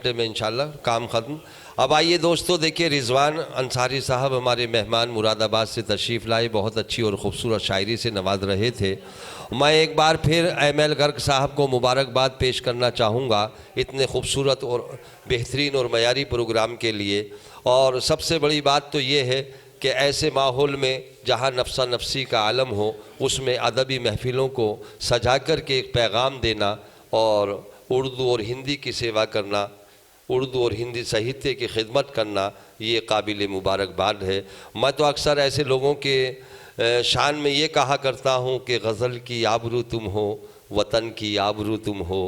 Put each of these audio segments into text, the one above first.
घंटे में इंशाल्लाह काम ख़त्म। अब आइए दोस्तों, देखिए रिजवान अंसारी साहब हमारे मेहमान मुरादाबाद से तशरीफ़ लाए, बहुत अच्छी और ख़ूबसूरत शायरी से नवाज रहे थे। मैं एक बार फिर एम.एल. गर्ग साहब को मुबारकबाद पेश करना चाहूँगा इतने खूबसूरत और बेहतरीन और मयारी प्रोग्राम के लिए। और सबसे बड़ी बात तो ये है कि ऐसे माहौल में जहाँ नफ्सा नफसी का आलम हो, उसमें अदबी महफ़िलों को सजा कर के एक पैगाम देना और उर्दू और हिंदी की सेवा करना, उर्दू और हिंदी साहित्य की खिदमत करना, ये काबिल मुबारकबाद है। मैं तो अक्सर ऐसे लोगों के शान में ये कहा करता हूँ कि गज़ल की आबरू तुम हो, वतन की आबरू तुम हो,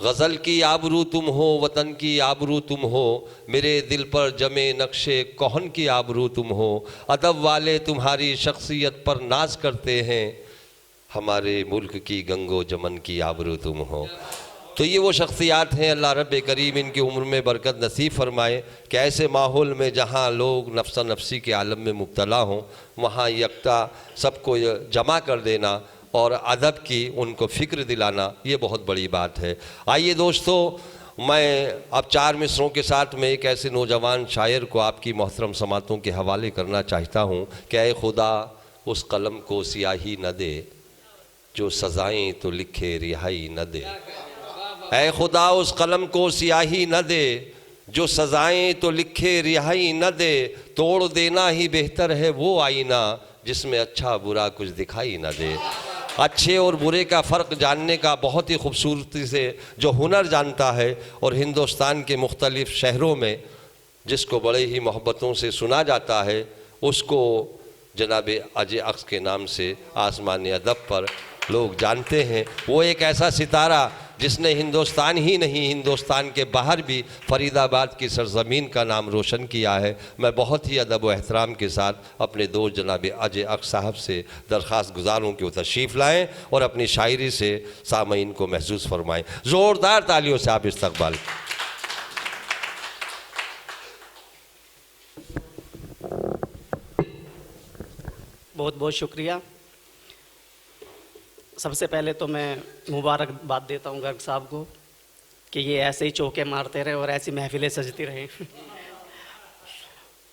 गज़ल की आबरू तुम हो, वतन की आबरू तुम हो, मेरे दिल पर जमे नक्शे कौहन की आबरू तुम हो, अदब वाले तुम्हारी शख्सियत पर नाज करते हैं, हमारे मुल्क की गंगो जमन की आबरू तुम हो। तो ये वो शख्सियात हैं, अल्लाह रब्बे करीम इनकी उम्र में बरकत नसीब फरमाए कि ऐसे माहौल में जहाँ लोग नफ्सा नफसी के आलम में मुब्तला हों, वहाँ यकता सबको जमा कर देना और अदब की उनको फ़िक्र दिलाना, ये बहुत बड़ी बात है। आइए दोस्तों, मैं अब 4 मिसरों के साथ में एक ऐसे नौजवान शायर को आपकी मोहतरम समातों के हवाले करना चाहता हूँ कि ऐ खुदा उस कलम को सियाही न दे, जो सज़ाएँ तो लिखे रिहाई न दे। ऐ खुदा उस कलम को सियाही न दे, जो सज़ाएँ तो लिखे रिहाई न दे, तोड़ देना ही बेहतर है वो आईना, जिसमें अच्छा बुरा कुछ दिखाई न दे। अच्छे और बुरे का फ़र्क जानने का बहुत ही खूबसूरती से जो हुनर जानता है और हिंदुस्तान के मुख्तलिफ़ शहरों में जिसको बड़े ही मोहब्बतों से सुना जाता है, उसको जनाब अजय अक्स के नाम से आसमानी अदब पर लोग जानते हैं। वो एक ऐसा सितारा जिसने हिंदुस्तान ही नहीं, हिंदुस्तान के बाहर भी फरीदाबाद की सरज़मीन का नाम रोशन किया है। मैं बहुत ही अदब व एहतराम के साथ अपने दोस्त जनाब अजय अक्स साहब से दरख्वास्त गुजार हूँ कि वो तशरीफ़ लाएँ और अपनी शायरी से सामईन को महसूस फरमाएँ। ज़ोरदार तालियों से आप इस्तकबाल। बहुत बहुत शुक्रिया। सबसे पहले तो मैं मुबारकबाद देता हूँ गर्ग साहब को कि ये ऐसे ही चौके मारते रहे और ऐसी महफिलें सजती रहें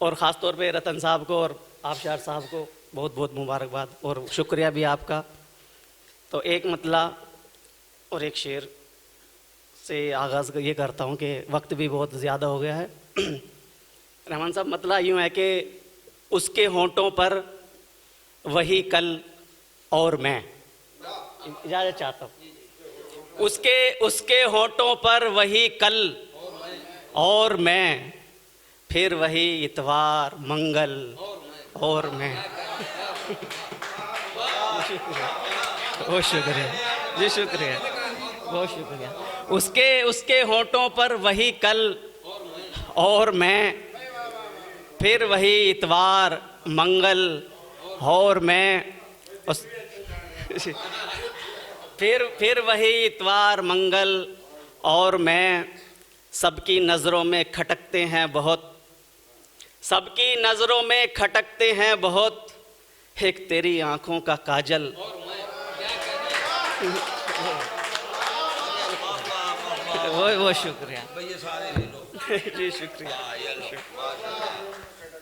और ख़ास तौर पे रतन साहब को और आबशार साहब को बहुत बहुत मुबारकबाद और शुक्रिया भी आपका। तो एक मतला और एक शेर से आगाज़ ये करता हूँ कि वक्त भी बहुत ज़्यादा हो गया है। रहमान साहब, मतला यूँ है कि उसके होंठों पर वही कल और मैं, इजाज़त चाहता हूँ, उसके होंठों पर वही कल और मैं, फिर वही इतवार मंगल और मैं। बहुत शुक्रिया जी, शुक्रिया, बहुत शुक्रिया। उसके होंठों पर वही कल और मैं, फिर वही इतवार मंगल और मैं, फिर वही इतवार मंगल और मैं, सबकी नज़रों में खटकते हैं बहुत, सबकी नज़रों में खटकते हैं बहुत, एक तेरी आँखों का काजल। वो शुक्रिया जी, शुक्रिया।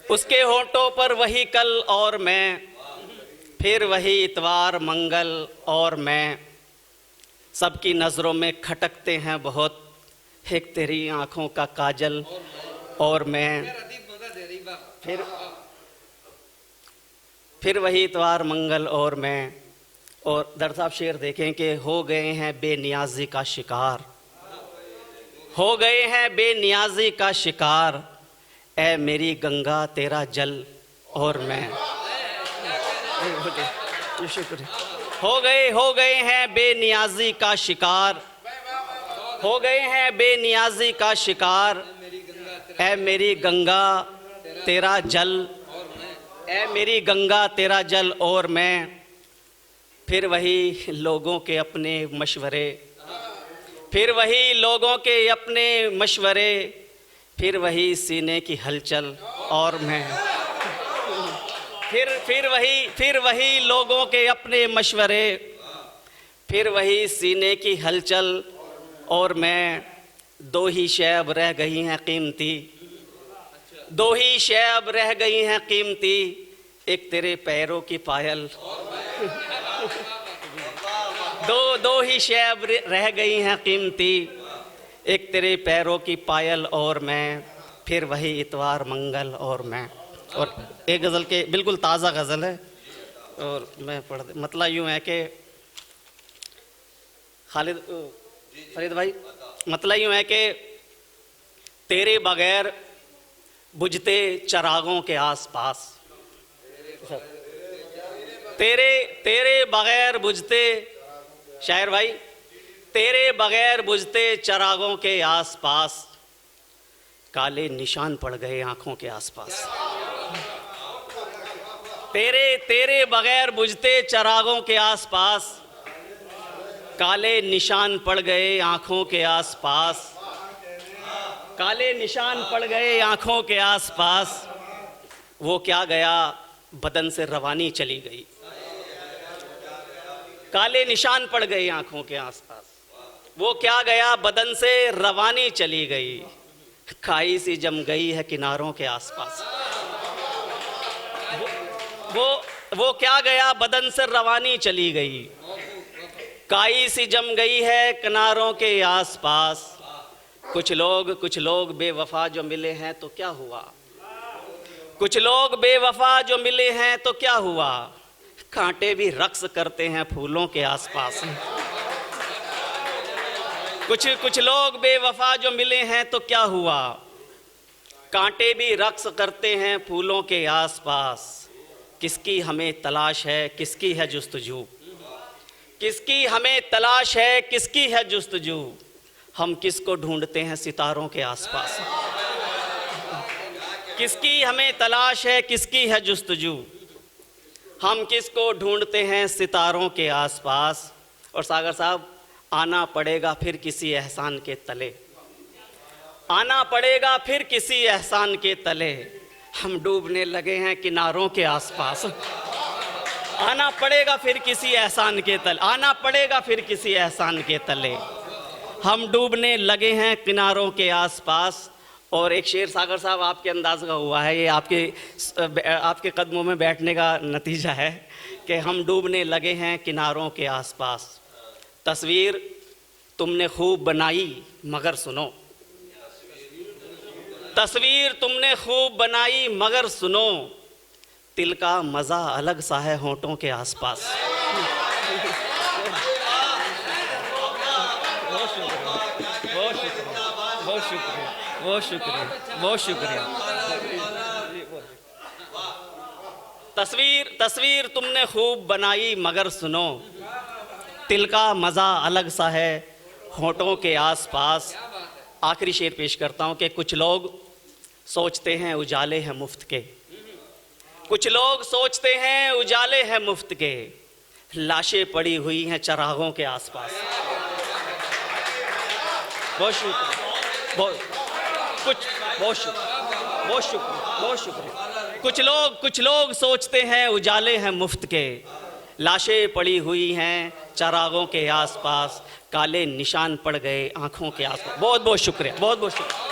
उसके होंठों पर वही कल और मैं, फिर वही इतवार मंगल और मैं, सबकी नज़रों में खटकते हैं बहुत, एक तेरी आँखों का काजल और मैं, फिर वही इतवार मंगल और मैं। और दर साहब शेर देखें कि हो गए हैं बेनियाजी का शिकार, हो गए हैं बेनियाजी का शिकार, ऐ मेरी गंगा तेरा जल और मैं। शुक्रिया। हो गए हैं बेनियाजी का शिकार, हो गए हैं बेनियाजी का शिकार, ऐ मेरी गंगा तेरा जल, ऐ मेरी गंगा तेरा जल और मैं, फिर वही लोगों के अपने मशवरे, फिर वही लोगों के अपने मशवरे, फिर वही सीने की हलचल और मैं, फिर वही लोगों के अपने मशवरे, फिर वही सीने की हलचल और मैं, दो ही शय अब रह गई हैं कीमती, दो ही शय अब रह गई हैं कीमती, एक तेरे पैरों की पायल। दो ही शय अब रह गई हैं कीमती, एक तेरे पैरों की पायल और मैं, फिर वही इतवार मंगल और मैं। और एक गज़ल के बिल्कुल ताज़ा गज़ल है और मैं पढ़ मतलब यूँ है कि खालिद फरीद भाई, मतलब यूँ है कि तेरे बगैर बुझते चरागों के आसपास, तेरे बगैर बुझते, शायर भाई, तेरे बगैर बुझते चरागों के आसपास, काले निशान पड़ गए आंखों के आसपास। तेरे बगैर बुझते चरागों के आसपास, काले निशान पड़ गए आंखों के आसपास, काले निशान पड़ गए आंखों के आसपास, वो क्या गया बदन से रवानी चली गई। काले निशान पड़ गए आंखों के आसपास, वो क्या गया बदन से रवानी चली गई, खाई सी जम गई है किनारों के आसपास। वो क्या गया बदन से रवानी चली गई, काई सी जम गई है किनारों के आसपास। कुछ लोग बेवफा जो मिले हैं तो क्या हुआ, कुछ लोग बेवफा जो मिले हैं तो क्या हुआ, कांटे भी रक्स करते हैं फूलों के आसपास। कुछ लोग बेवफा जो मिले हैं तो क्या हुआ, कांटे भी रक्स करते हैं फूलों के आसपास। किसकी हमें तलाश है, किसकी है जुस्तजू, किसकी हमें तलाश है, किसकी है जुस्तजू, हम किसको ढूंढते हैं सितारों के आसपास। किसकी हमें तलाश है, किसकी है जुस्तजू, हम किसको ढूंढते हैं सितारों के आसपास। और सागर साहब, आना पड़ेगा फिर किसी एहसान के तले, आना पड़ेगा फिर किसी एहसान के तले, हम डूबने लगे हैं किनारों के आसपास। आना पड़ेगा फिर किसी एहसान के तले, आना पड़ेगा फिर किसी एहसान के तले, हम डूबने लगे हैं किनारों के आसपास। और एक शेर सागर साहब आपके अंदाज का हुआ है, ये आपके कदमों में बैठने का नतीजा है कि हम डूबने लगे हैं किनारों के आसपास। तस्वीर तुमने खूब बनाई मगर सुनो, तस्वीर तुमने खूब बनाई मगर सुनो, तिल का मज़ा अलग सा है होंठों के आसपास। बहुत शुक्रिया। तस्वीर तुमने खूब बनाई मगर सुनो, तिल का मज़ा अलग सा है होंठों के आसपास। आखिरी शेर पेश करता हूँ कि कुछ लोग सोचते हैं उजाले हैं मुफ्त के, कुछ लोग सोचते हैं उजाले हैं मुफ्त के, लाशें पड़ी हुई हैं चरागों के आसपास। बहुत शुक्रिया, बहुत शुक्रिया। कुछ लोग सोचते हैं उजाले हैं मुफ्त के, लाशें पड़ी हुई हैं चरागों के आसपास, काले निशान पड़ गए आंखों के आसपास। बहुत बहुत शुक्रिया, बहुत बहुत शुक्रिया।